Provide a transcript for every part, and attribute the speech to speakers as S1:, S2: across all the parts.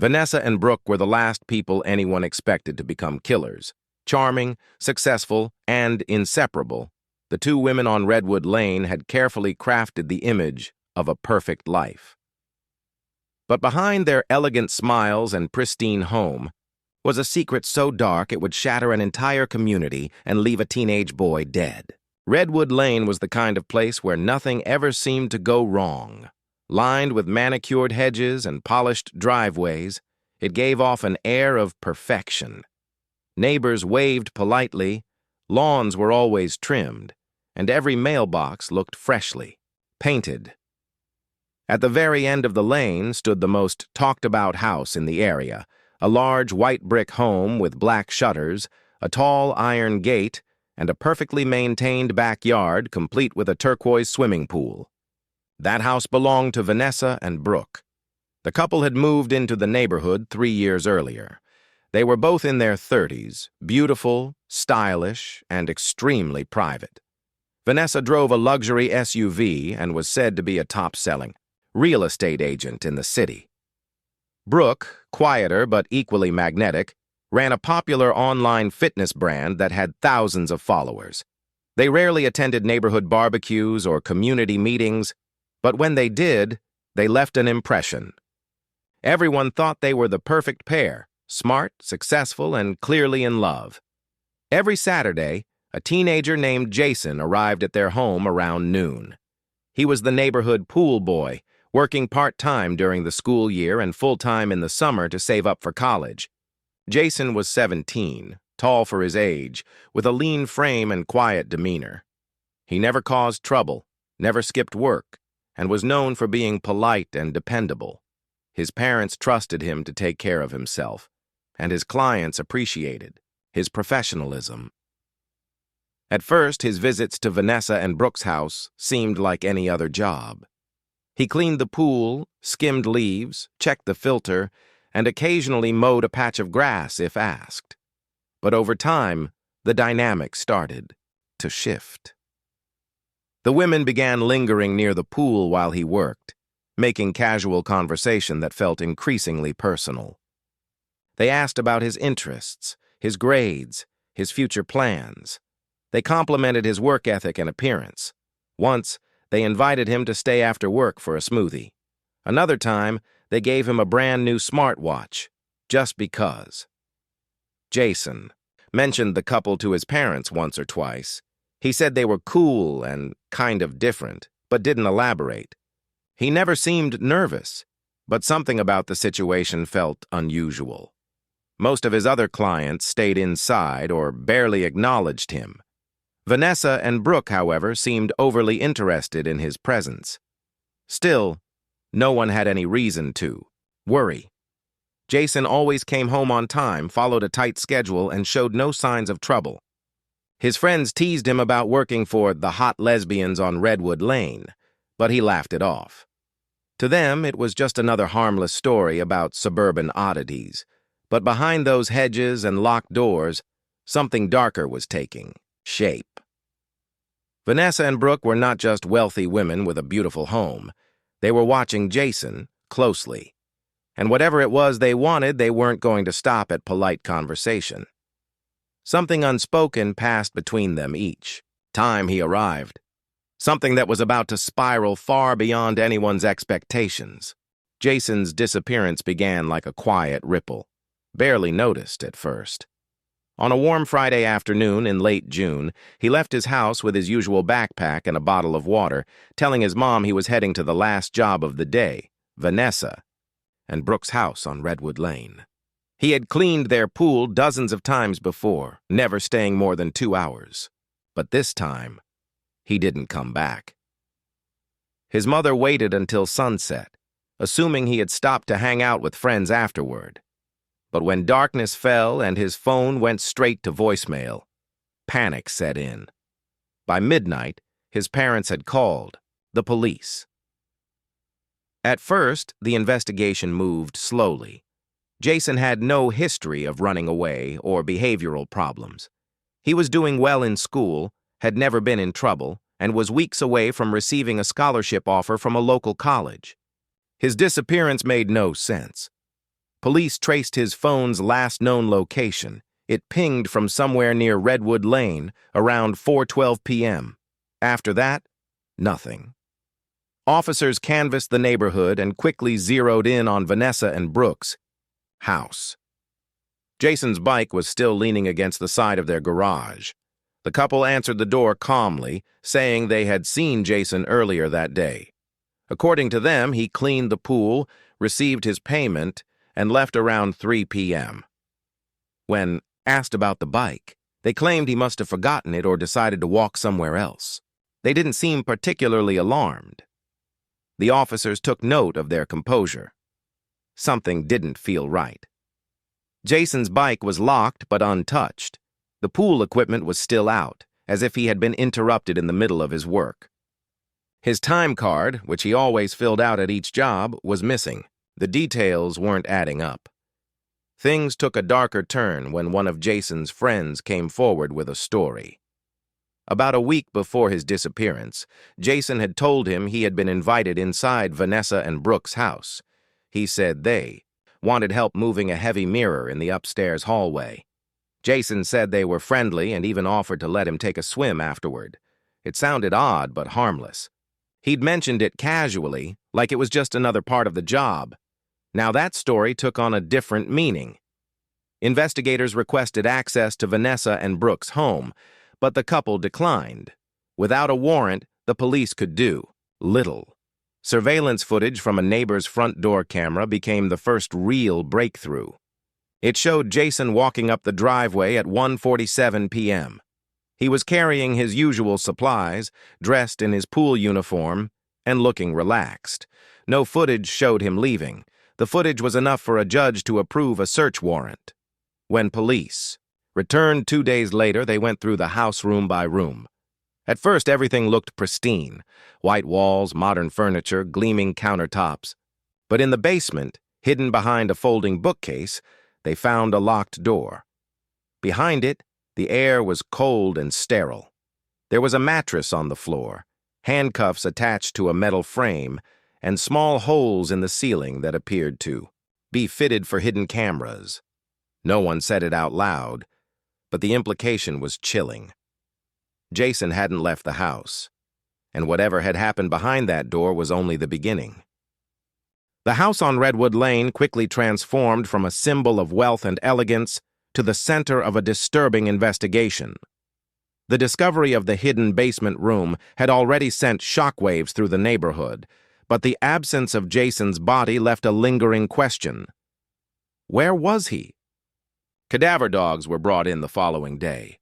S1: Vanessa and Brooke were the last people anyone expected to become killers. Charming, successful, and inseparable, the two women on Redwood Lane had carefully crafted the image of a perfect life. But behind their elegant smiles and pristine home was a secret so dark it would shatter an entire community and leave a teenage boy dead. Redwood Lane was the kind of place where nothing ever seemed to go wrong. Lined with manicured hedges and polished driveways, it gave off an air of perfection. Neighbors waved politely, lawns were always trimmed, and every mailbox looked freshly painted. At the very end of the lane stood the most talked-about house in the area, a large white brick home with black shutters, a tall iron gate, and a perfectly maintained backyard complete with a turquoise swimming pool. That house belonged to Vanessa and Brooke. The couple had moved into the neighborhood 3 years earlier. They were both in their 30s, beautiful, stylish, and extremely private. Vanessa drove a luxury SUV and was said to be a top-selling real estate agent in the city. Brooke, quieter but equally magnetic, ran a popular online fitness brand that had thousands of followers. They rarely attended neighborhood barbecues or community meetings, but when they did, they left an impression. Everyone thought they were the perfect pair, smart, successful, and clearly in love. Every Saturday, a teenager named Jason arrived at their home around noon. He was the neighborhood pool boy, working part-time during the school year and full-time in the summer to save up for college. Jason was 17, tall for his age, with a lean frame and quiet demeanor. He never caused trouble, never skipped work, and was known for being polite and dependable. His parents trusted him to take care of himself, and his clients appreciated his professionalism. At first, his visits to Vanessa and Brooke's house seemed like any other job. He cleaned the pool, skimmed leaves, checked the filter, and occasionally mowed a patch of grass if asked. But over time, the dynamic started to shift. The women began lingering near the pool while he worked, making casual conversation that felt increasingly personal. They asked about his interests, his grades, his future plans. They complimented his work ethic and appearance. Once, they invited him to stay after work for a smoothie. Another time, they gave him a brand new smartwatch, just because. Jason mentioned the couple to his parents once or twice. He said they were cool and kind of different, but didn't elaborate. He never seemed nervous, but something about the situation felt unusual. Most of his other clients stayed inside or barely acknowledged him. Vanessa and Brooke, however, seemed overly interested in his presence. Still, no one had any reason to worry. Jason always came home on time, followed a tight schedule, and showed no signs of trouble. His friends teased him about working for the hot lesbians on Redwood Lane, but he laughed it off. To them, it was just another harmless story about suburban oddities. But behind those hedges and locked doors, something darker was taking shape. Vanessa and Brooke were not just wealthy women with a beautiful home. They were watching Jason closely. And whatever it was they wanted, they weren't going to stop at polite conversation. Something unspoken passed between them each time he arrived. Something that was about to spiral far beyond anyone's expectations. Jason's disappearance began like a quiet ripple, barely noticed at first. On a warm Friday afternoon in late June, he left his house with his usual backpack and a bottle of water, telling his mom he was heading to the last job of the day, Vanessa and Brooke's house on Redwood Lane. He had cleaned their pool dozens of times before, never staying more than 2 hours. But this time, he didn't come back. His mother waited until sunset, assuming he had stopped to hang out with friends afterward. But when darkness fell and his phone went straight to voicemail, panic set in. By midnight, his parents had called the police. At first, the investigation moved slowly. Jason had no history of running away or behavioral problems. He was doing well in school, had never been in trouble, and was weeks away from receiving a scholarship offer from a local college. His disappearance made no sense. Police traced his phone's last known location. It pinged from somewhere near Redwood Lane around 4:12 p.m. After that, nothing. Officers canvassed the neighborhood and quickly zeroed in on Vanessa and Brooke's house. Jason's bike was still leaning against the side of their garage. The couple answered the door calmly, saying they had seen Jason earlier that day. According to them, he cleaned the pool, received his payment, and left around 3 p.m. When asked about the bike, they claimed he must have forgotten it or decided to walk somewhere else. They didn't seem particularly alarmed. The officers took note of their composure. Something didn't feel right. Jason's bike was locked but untouched. The pool equipment was still out, as if he had been interrupted in the middle of his work. His time card, which he always filled out at each job, was missing. The details weren't adding up. Things took a darker turn when one of Jason's friends came forward with a story. About a week before his disappearance, Jason had told him he had been invited inside Vanessa and Brooke's house. He said they wanted help moving a heavy mirror in the upstairs hallway. Jason said they were friendly and even offered to let him take a swim afterward. It sounded odd but harmless. He'd mentioned it casually, like it was just another part of the job. Now that story took on a different meaning. Investigators requested access to Vanessa and Brooke's home, but the couple declined. Without a warrant, the police could do little. Surveillance footage from a neighbor's front door camera became the first real breakthrough. It showed Jason walking up the driveway at 1:47 p.m. He was carrying his usual supplies, dressed in his pool uniform, and looking relaxed. No footage showed him leaving. The footage was enough for a judge to approve a search warrant. When police returned 2 days later, they went through the house room by room. At first, everything looked pristine. White walls, modern furniture, gleaming countertops. But in the basement, hidden behind a folding bookcase, they found a locked door. Behind it, the air was cold and sterile. There was a mattress on the floor, handcuffs attached to a metal frame, and small holes in the ceiling that appeared to be fitted for hidden cameras. No one said it out loud, but the implication was chilling. Jason hadn't left the house, and whatever had happened behind that door was only the beginning. The house on Redwood Lane quickly transformed from a symbol of wealth and elegance to the center of a disturbing investigation. The discovery of the hidden basement room had already sent shockwaves through the neighborhood, but the absence of Jason's body left a lingering question. Where was he? Cadaver dogs were brought in the following day.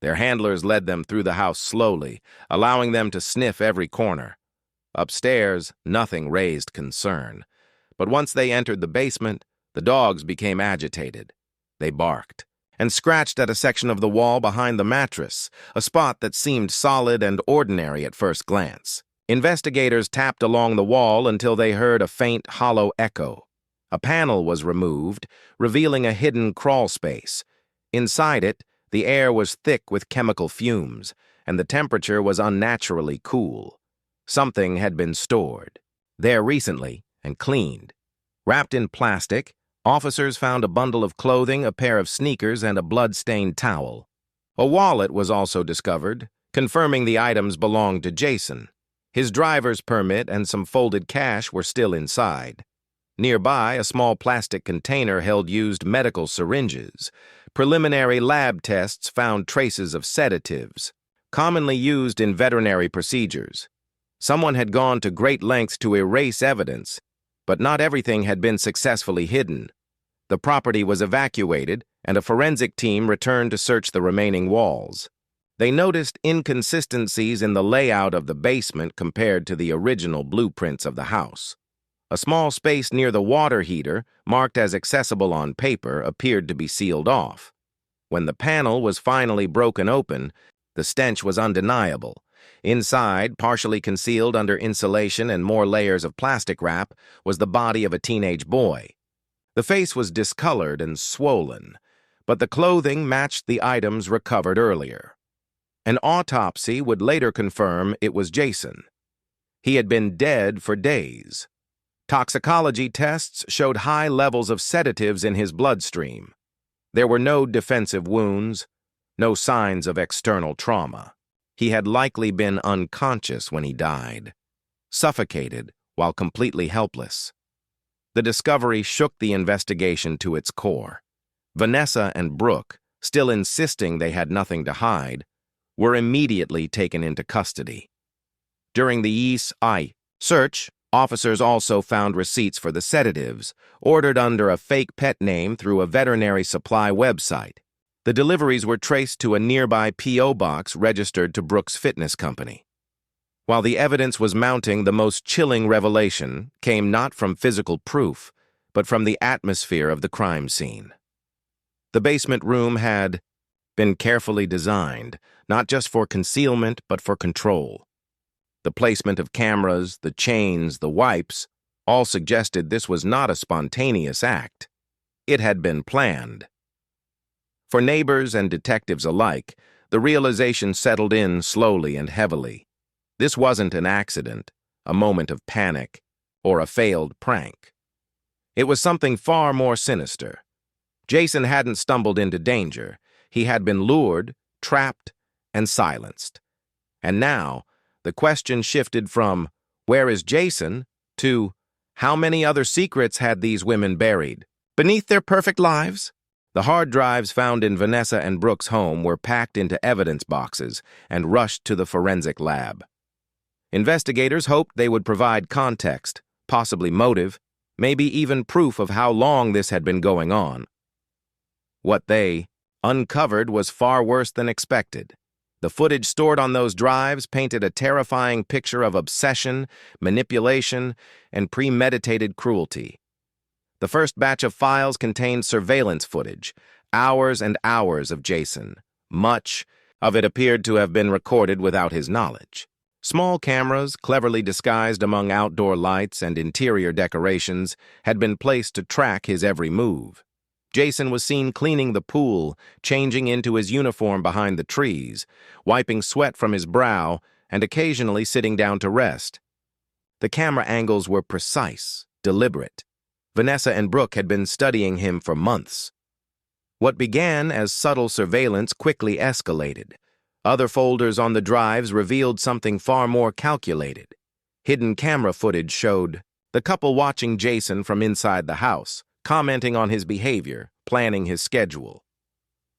S1: Their handlers led them through the house slowly, allowing them to sniff every corner. Upstairs, nothing raised concern. But once they entered the basement, the dogs became agitated. They barked and scratched at a section of the wall behind the mattress, a spot that seemed solid and ordinary at first glance. Investigators tapped along the wall until they heard a faint, hollow echo. A panel was removed, revealing a hidden crawl space. Inside it, the air was thick with chemical fumes, and the temperature was unnaturally cool. Something had been stored there recently and cleaned. Wrapped in plastic, officers found a bundle of clothing, a pair of sneakers, and a blood-stained towel. A wallet was also discovered, confirming the items belonged to Jason. His driver's permit and some folded cash were still inside. Nearby, a small plastic container held used medical syringes. Preliminary lab tests found traces of sedatives, commonly used in veterinary procedures. Someone had gone to great lengths to erase evidence, but not everything had been successfully hidden. The property was evacuated, and a forensic team returned to search the remaining walls. They noticed inconsistencies in the layout of the basement compared to the original blueprints of the house. A small space near the water heater, marked as accessible on paper, appeared to be sealed off. When the panel was finally broken open, the stench was undeniable. Inside, partially concealed under insulation and more layers of plastic wrap, was the body of a teenage boy. The face was discolored and swollen, but the clothing matched the items recovered earlier. An autopsy would later confirm it was Jason. He had been dead for days. Toxicology tests showed high levels of sedatives in his bloodstream. There were no defensive wounds, no signs of external trauma. He had likely been unconscious when he died, suffocated while completely helpless. The discovery shook the investigation to its core. Vanessa and Brooke, still insisting they had nothing to hide, were immediately taken into custody. During the ESI search, officers also found receipts for the sedatives, ordered under a fake pet name through a veterinary supply website. The deliveries were traced to a nearby P.O. box registered to Brooke's fitness company. While the evidence was mounting, the most chilling revelation came not from physical proof, but from the atmosphere of the crime scene. The basement room had been carefully designed, not just for concealment, but for control. The placement of cameras, the chains, the wipes, all suggested this was not a spontaneous act. It had been planned. For neighbors and detectives alike, the realization settled in slowly and heavily. This wasn't an accident, a moment of panic, or a failed prank. It was something far more sinister. Jason hadn't stumbled into danger. He had been lured, trapped, and silenced. And now, the question shifted from, "Where is Jason?" to, "How many other secrets had these women buried beneath their perfect lives?" The hard drives found in Vanessa and Brooke's home were packed into evidence boxes and rushed to the forensic lab. Investigators hoped they would provide context, possibly motive, maybe even proof of how long this had been going on. What they uncovered was far worse than expected. The footage stored on those drives painted a terrifying picture of obsession, manipulation, and premeditated cruelty. The first batch of files contained surveillance footage, hours and hours of Jason. Much of it appeared to have been recorded without his knowledge. Small cameras, cleverly disguised among outdoor lights and interior decorations, had been placed to track his every move. Jason was seen cleaning the pool, changing into his uniform behind the trees, wiping sweat from his brow, and occasionally sitting down to rest. The camera angles were precise, deliberate. Vanessa and Brooke had been studying him for months. What began as subtle surveillance quickly escalated. Other folders on the drives revealed something far more calculated. Hidden camera footage showed the couple watching Jason from inside the house, commenting on his behavior, planning his schedule.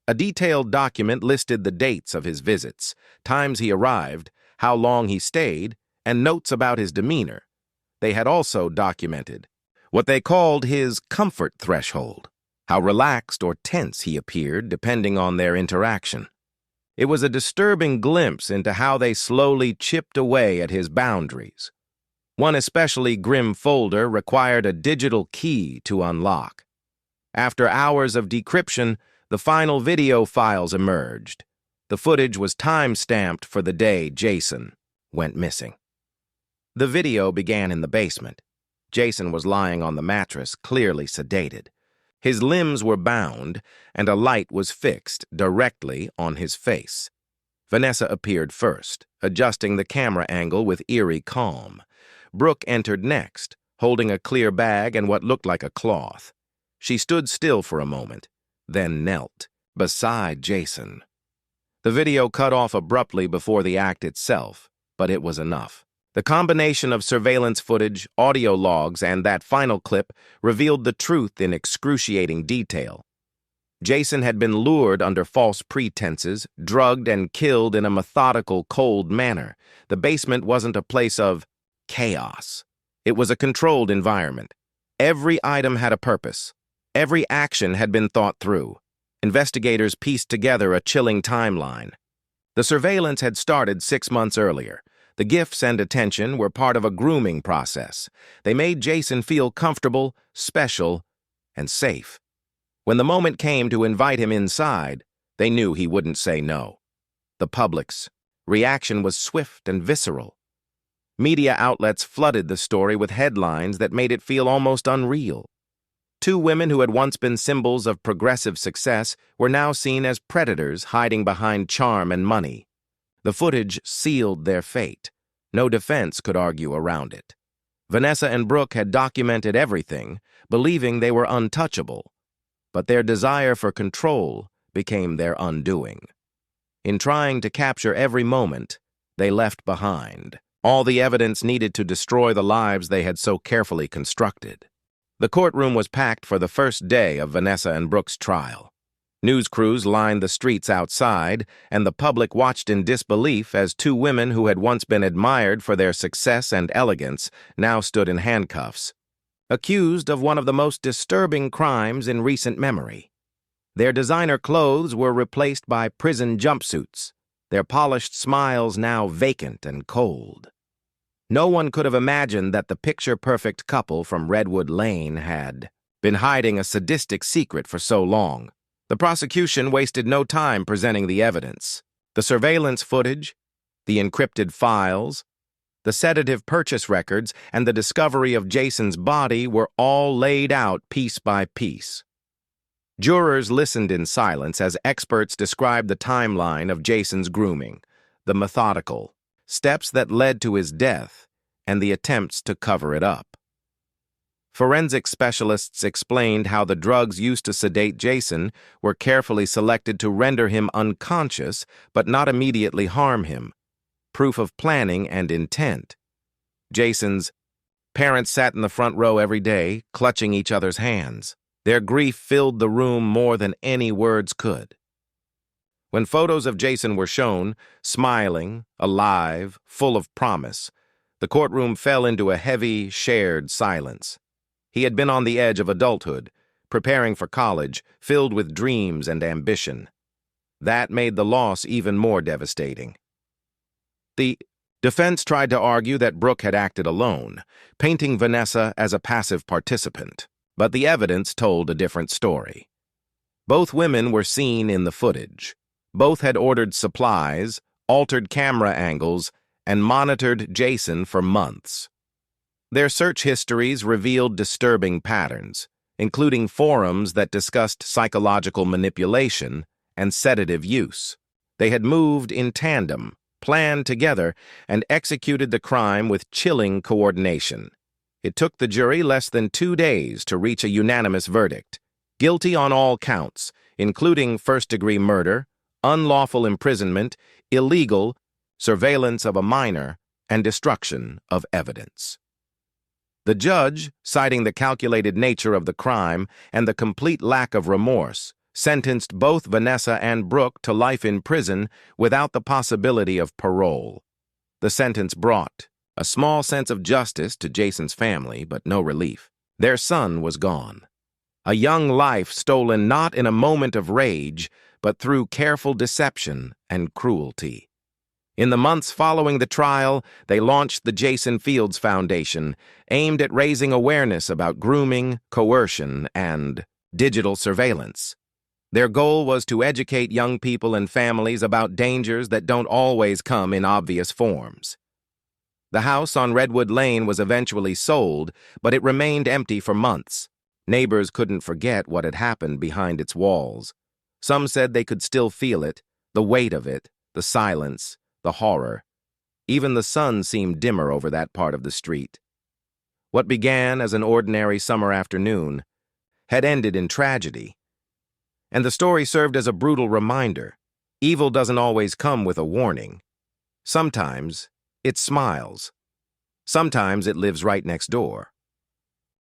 S1: A detailed document listed the dates of his visits, times he arrived, how long he stayed, and notes about his demeanor. They had also documented what they called his comfort threshold, how relaxed or tense he appeared depending on their interaction. It was a disturbing glimpse into how they slowly chipped away at his boundaries. One especially grim folder required a digital key to unlock. After hours of decryption, the final video files emerged. The footage was time-stamped for the day Jason went missing. The video began in the basement. Jason was lying on the mattress, clearly sedated. His limbs were bound, and a light was fixed directly on his face. Vanessa appeared first, adjusting the camera angle with eerie calm. Brooke entered next, holding a clear bag and what looked like a cloth. She stood still for a moment, then knelt beside Jason. The video cut off abruptly before the act itself, but it was enough. The combination of surveillance footage, audio logs, and that final clip revealed the truth in excruciating detail. Jason had been lured under false pretenses, drugged and killed in a methodical, cold manner. The basement wasn't a place of chaos. It was a controlled environment. Every item had a purpose. Every action had been thought through. Investigators pieced together a chilling timeline. The surveillance had started 6 months earlier. The gifts and attention were part of a grooming process. They made Jason feel comfortable, special, and safe. When the moment came to invite him inside, they knew he wouldn't say no. The public's reaction was swift and visceral. Media outlets flooded the story with headlines that made it feel almost unreal. 2 women who had once been symbols of progressive success were now seen as predators hiding behind charm and money. The footage sealed their fate. No defense could argue around it. Vanessa and Brooke had documented everything, believing they were untouchable, but their desire for control became their undoing. In trying to capture every moment, they left behind all the evidence needed to destroy the lives they had so carefully constructed. The courtroom was packed for the first day of Vanessa and Brooke's trial. News crews lined the streets outside, and the public watched in disbelief as two women who had once been admired for their success and elegance now stood in handcuffs, accused of one of the most disturbing crimes in recent memory. Their designer clothes were replaced by prison jumpsuits, their polished smiles now vacant and cold. No one could have imagined that the picture-perfect couple from Redwood Lane had been hiding a sadistic secret for so long. The prosecution wasted no time presenting the evidence. The surveillance footage, the encrypted files, the sedative purchase records, and the discovery of Jason's body were all laid out piece by piece. Jurors listened in silence as experts described the timeline of Jason's grooming, the methodical steps that led to his death, and the attempts to cover it up. Forensic specialists explained how the drugs used to sedate Jason were carefully selected to render him unconscious but not immediately harm him, proof of planning and intent. Jason's parents sat in the front row every day, clutching each other's hands. Their grief filled the room more than any words could. When photos of Jason were shown, smiling, alive, full of promise, the courtroom fell into a heavy, shared silence. He had been on the edge of adulthood, preparing for college, filled with dreams and ambition. That made the loss even more devastating. The defense tried to argue that Brooke had acted alone, painting Vanessa as a passive participant, but the evidence told a different story. Both women were seen in the footage. Both had ordered supplies, altered camera angles, and monitored Jason for months. Their search histories revealed disturbing patterns, including forums that discussed psychological manipulation and sedative use. They had moved in tandem, planned together, and executed the crime with chilling coordination. It took the jury less than 2 days to reach a unanimous verdict: guilty on all counts, including first-degree murder, unlawful imprisonment, illegal surveillance of a minor, and destruction of evidence. The judge, citing the calculated nature of the crime and the complete lack of remorse, sentenced both Vanessa and Brooke to life in prison without the possibility of parole. The sentence brought a small sense of justice to Jason's family, but no relief. Their son was gone. A young life stolen not in a moment of rage, but through careful deception and cruelty. In the months following the trial, they launched the Jason Fields Foundation, aimed at raising awareness about grooming, coercion, and digital surveillance. Their goal was to educate young people and families about dangers that don't always come in obvious forms. The house on Redwood Lane was eventually sold, but it remained empty for months. Neighbors couldn't forget what had happened behind its walls. Some said they could still feel it, the weight of it, the silence, the horror. Even the sun seemed dimmer over that part of the street. What began as an ordinary summer afternoon had ended in tragedy. And the story served as a brutal reminder. Evil doesn't always come with a warning. Sometimes it smiles. Sometimes it lives right next door.